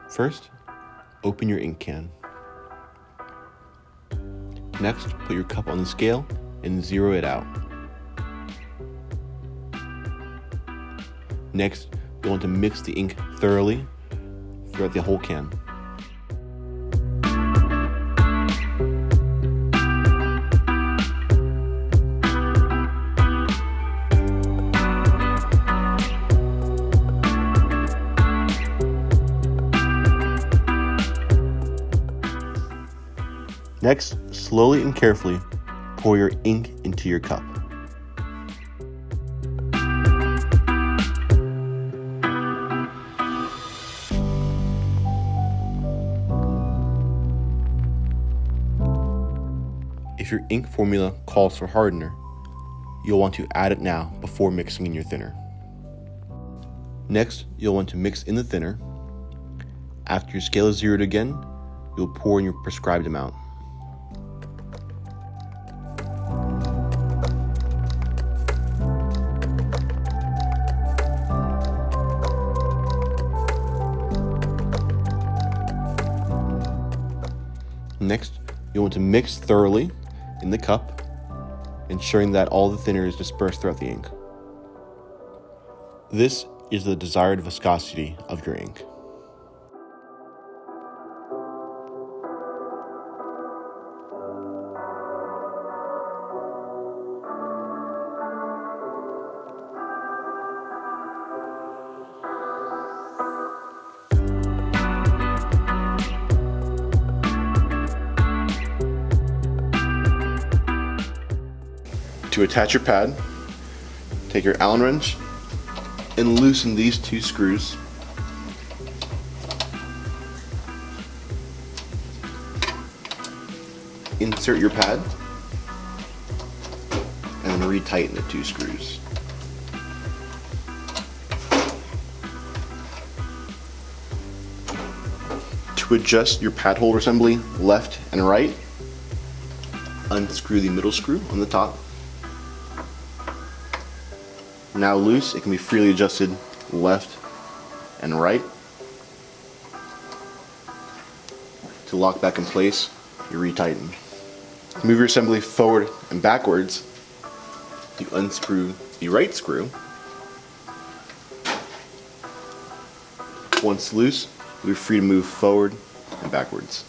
First, open your ink can. Next, put your cup on the scale and zero it out. Next, you'll want to mix the ink thoroughly throughout the whole can. Next, slowly and carefully pour your ink into your cup. If your ink formula calls for hardener, you'll want to add it now before mixing in your thinner. Next, you'll want to mix in the thinner. After your scale is zeroed again, you'll pour in your prescribed amount. Next, you'll want to mix thoroughly in the cup, ensuring that all the thinner is dispersed throughout the ink. This is the desired viscosity of your ink. To attach your pad, take your Allen wrench and loosen these two screws. Insert your pad and then retighten the two screws. To adjust your pad holder assembly left and right, unscrew the middle screw on the top. Now loose, it can be freely adjusted left and right. To lock back in place, you retighten. To move your assembly forward and backwards, you unscrew the right screw. Once loose, you'll be free to move forward and backwards.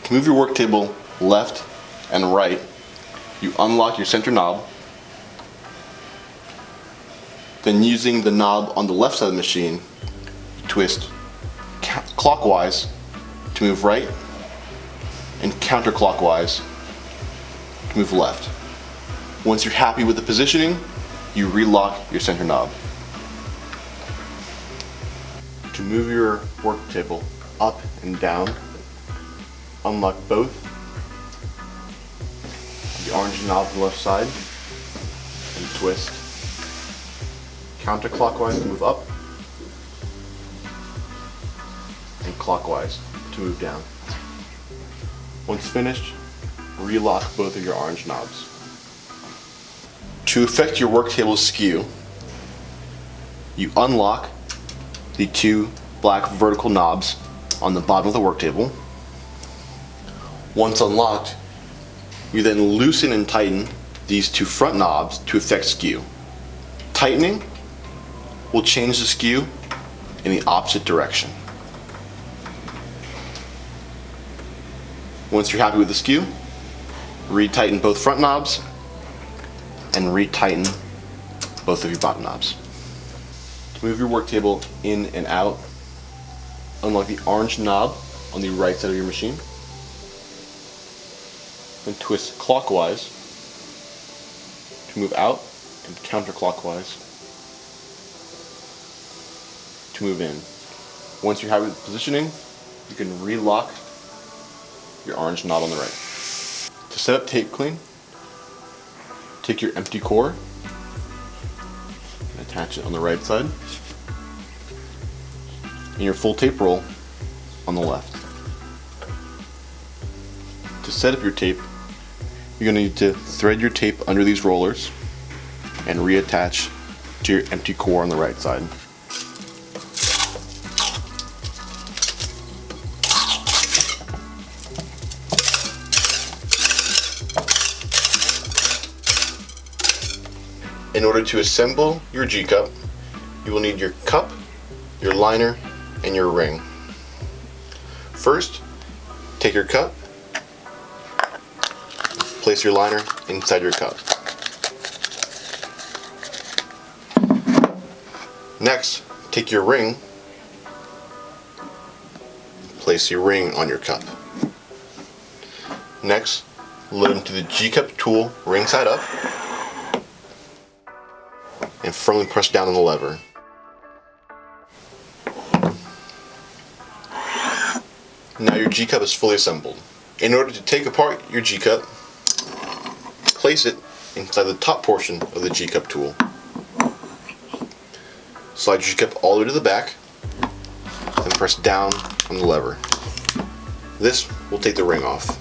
To move your work table left and right, you unlock your center knob. Then using the knob on the left side of the machine, twist clockwise to move right and counterclockwise to move left. Once you're happy with the positioning, you relock your center knob. To move your work table up and down, unlock both the orange knob on the left side and twist counterclockwise to move up and clockwise to move down. Once finished, relock both of your orange knobs. To effect your work table skew, you unlock the two black vertical knobs on the bottom of the work table. Once unlocked, you then loosen and tighten these two front knobs to effect skew. Tightening will change the skew in the opposite direction. Once you're happy with the skew, retighten both front knobs and retighten both of your bottom knobs. To move your work table in and out, unlock the orange knob on the right side of your machine. Then twist clockwise to move out and counterclockwise to move in. Once you're happy with the positioning, you can relock your orange knob on the right. To set up tape clean, take your empty core and attach it on the right side and your full tape roll on the left. To set up your tape, you're going to need to thread your tape under these rollers. and reattach to your empty core on the right side. In order to assemble your G-cup, you will need your cup, your liner, and your ring. First, take your cup, place your liner inside your cup. Next, take your ring, place your ring on your cup. Next, load into the G-cup tool ring side up and firmly press down on the lever. Now your G-cup is fully assembled. In order to take apart your G-cup, place it inside the top portion of the G-cup tool. Slide your G-cup all the way to the back and press down on the lever. This will take the ring off.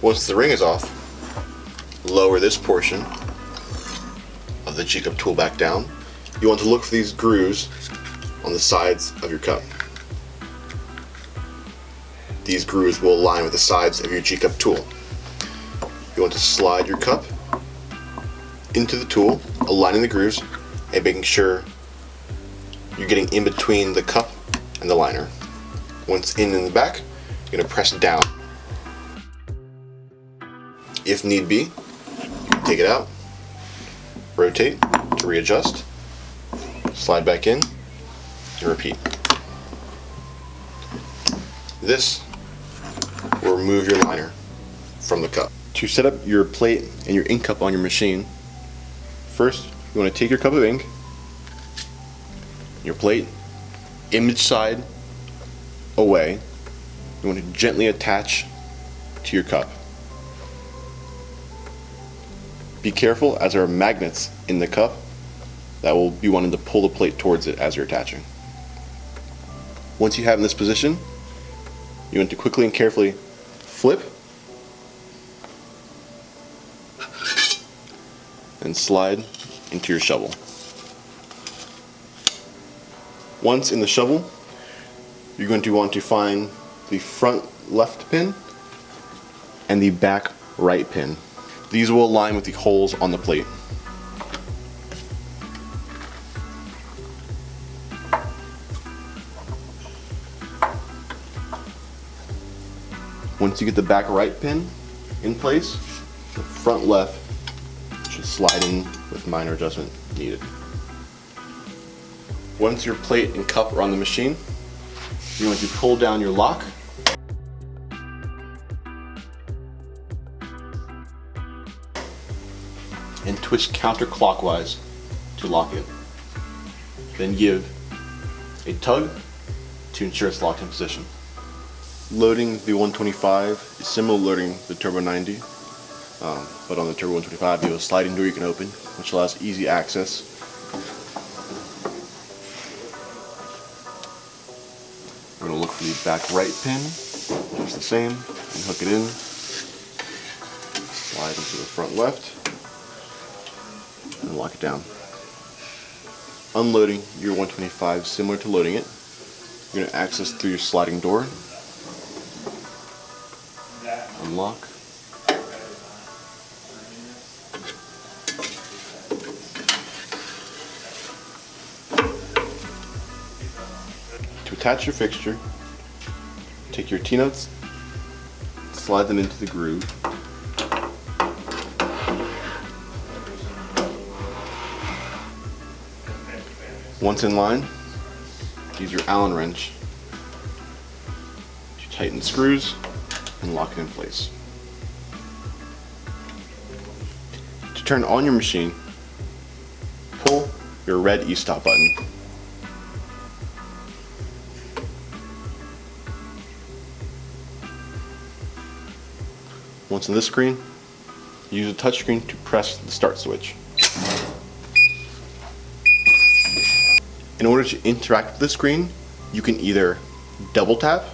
Once the ring is off, lower this portion of the G-cup tool back down. You want to look for these grooves on the sides of your cup. These grooves will align with the sides of your G-cup tool. You want to slide your cup into the tool, aligning the grooves and making sure you're getting in between the cup and the liner. Once in the back, you're going to press down. If need be, you can take it out, rotate to readjust, slide back in, and repeat. This will remove your liner from the cup. To set up your plate and your ink cup on your machine, first you want to take your cup of ink, your plate, image side away. You want to gently attach to your cup. Be careful, as there are magnets in the cup that will be wanting to pull the plate towards it as you're attaching. Once you have in this position, you want to quickly and carefully flip and slide into your shovel. Once in the shovel, you're going to want to find the front left pin and the back right pin. These will align with the holes on the plate. Once you get the back right pin in place, the front left should slide in with minor adjustment needed. Once your plate and cup are on the machine, you're going to pull down your lock and twist counterclockwise to lock it. Then give a tug to ensure it's locked in position. Loading the 125 is similar to loading the Turbo 90, but on the Turbo 125 you have a sliding door you can open, which allows easy access. We're going to look for the back right pin, just the same, and hook it in. Slide into the front left, and lock it down. Unloading your 125 similar to loading it. You're going to access through your sliding door. Unlock. To attach your fixture, take your T-nuts, slide them into the groove. Once in line, use your Allen wrench to tighten the screws and lock it in place. To turn on your machine, pull your red e-stop button. Once on this screen, use the touchscreen to press the start switch. In order to interact with the screen, you can either double tap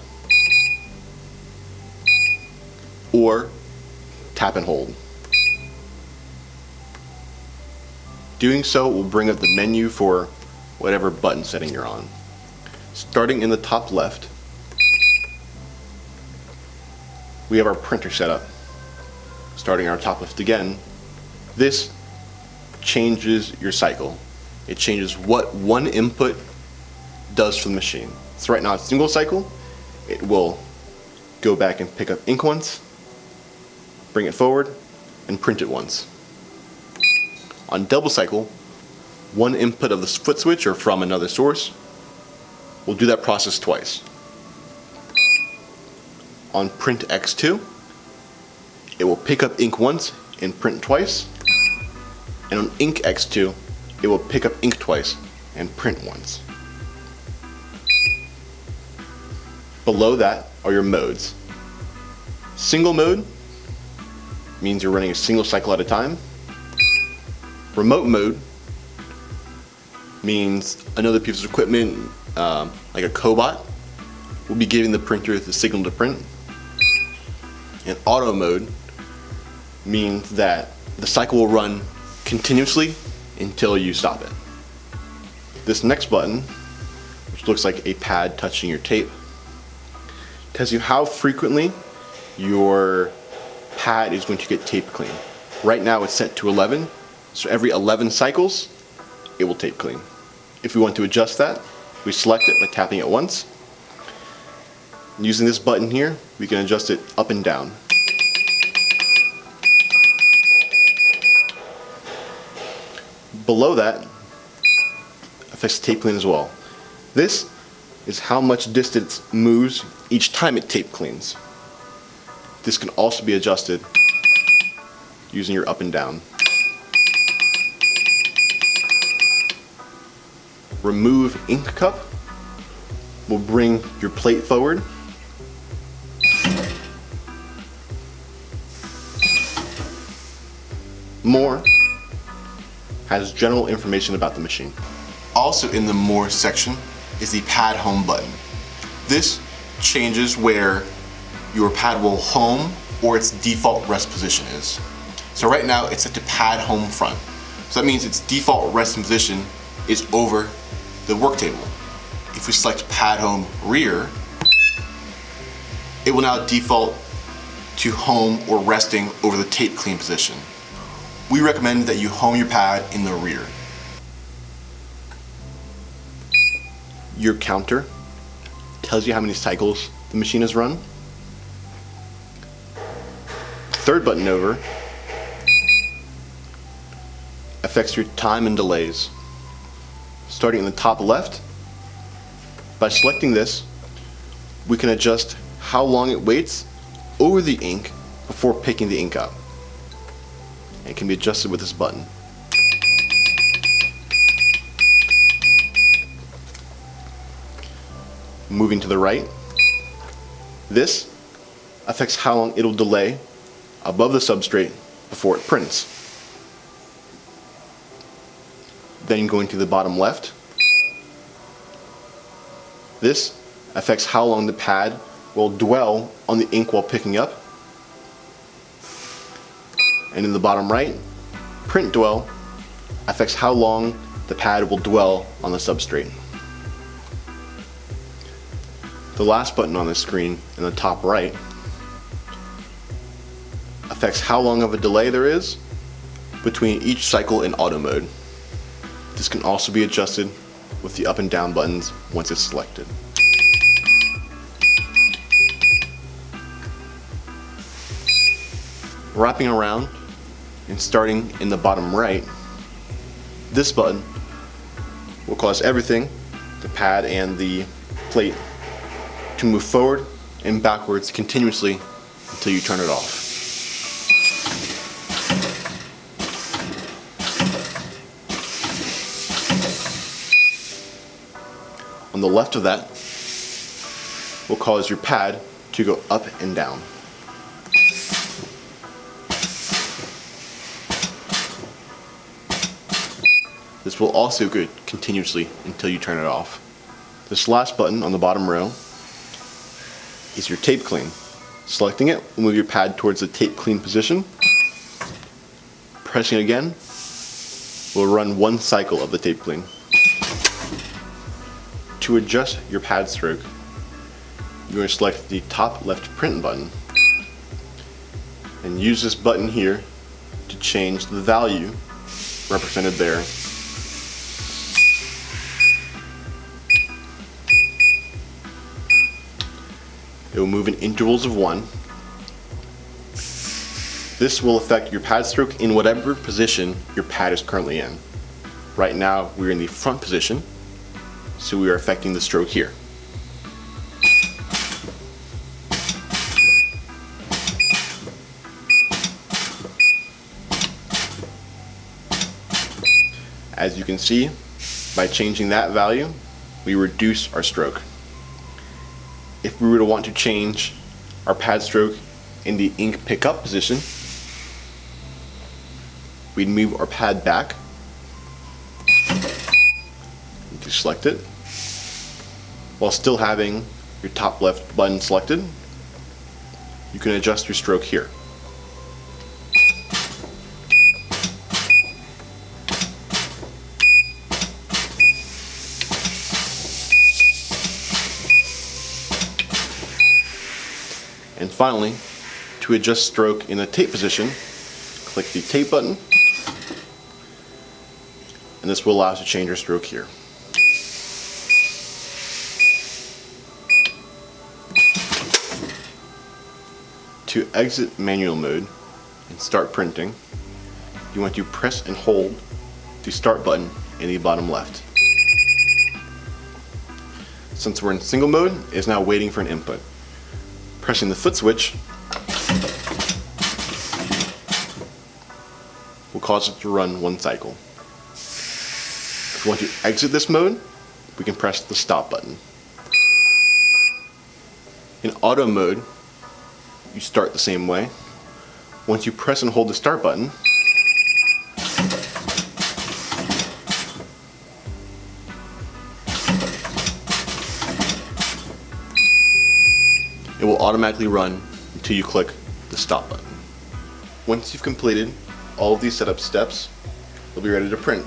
or tap and hold. Doing so will bring up the menu for whatever button setting you're on. Starting in the top left, we have our printer setup. Starting our top left again, this changes your cycle. It changes what one input does for the machine. So right now it's single cycle. It will go back and pick up ink once, bring it forward, and print it once. On double cycle, one input of the foot switch or from another source will do that process twice. On print X2, it will pick up ink once and print twice, and on ink X2, it will pick up ink twice and print once. Below that are your modes. Single mode means you're running a single cycle at a time. Remote mode means another piece of equipment, like a cobot, will be giving the printer the signal to print. And auto mode means that the cycle will run continuously until you stop it. This next button, which looks like a pad touching your tape, tells you how frequently your pad is going to get tape clean. Right now it's set to 11, so every 11 cycles it will tape clean. If we want to adjust that, we select it by tapping it once. Using this button here, we can adjust it up and down. Below that affects tape clean as well. This is how much distance moves each time it tape cleans. This can also be adjusted using your up and down. Remove ink cup will bring your plate forward. More has general information about the machine. Also in the More section is the Pad Home button. This changes where your pad will home or its default rest position is. So right now it's set to Pad Home Front. So that means its default resting position is over the work table. If we select Pad Home Rear, it will now default to home or resting over the tape clean position. We recommend that you home your pad in the rear. Your counter tells you how many cycles the machine has run. Third button over affects your time and delays. Starting in the top left, by selecting this, we can adjust how long it waits over the ink before picking the ink up. It can be adjusted with this button. Moving to the right, this affects how long it'll delay above the substrate before it prints. Then going to the bottom left, this affects how long the pad will dwell on the ink while picking up. And in the bottom right, print dwell affects how long the pad will dwell on the substrate. The last button on the screen in the top right affects how long of a delay there is between each cycle in auto mode. This can also be adjusted with the up and down buttons once it's selected. Wrapping around and starting in the bottom right, this button will cause everything, the pad and the plate, to move forward and backwards continuously until you turn it off. On the left of that will cause your pad to go up and down. This will also go continuously until you turn it off. This last button on the bottom row is your tape clean. Selecting it will move your pad towards the tape clean position. Pressing it again We'll run one cycle of the tape clean. To adjust your pad stroke, you're going to select the top left print button and use this button here to change the value represented there. It will move in intervals of 1. This will affect your pad stroke in whatever position your pad is currently in. Right now we're in the front position, so we are affecting the stroke here. As you can see, by changing that value, we reduce our stroke. If we were to want to change our pad stroke in the ink pickup position, we'd move our pad back. You can select it while still having your top left button selected. You can adjust your stroke here. And finally, to adjust stroke in the tape position, click the tape button, and this will allow us to change our stroke here. To exit manual mode and start printing, you want to press and hold the start button in the bottom left. Since we're in single mode, it is now waiting for an input. Pressing the foot switch will cause it to run one cycle. If we want to exit this mode, we can press the stop button. In auto mode, you start the same way. Once you press and hold the start button, it will automatically run until you click the stop button. Once you've completed all of these setup steps, you'll be ready to print.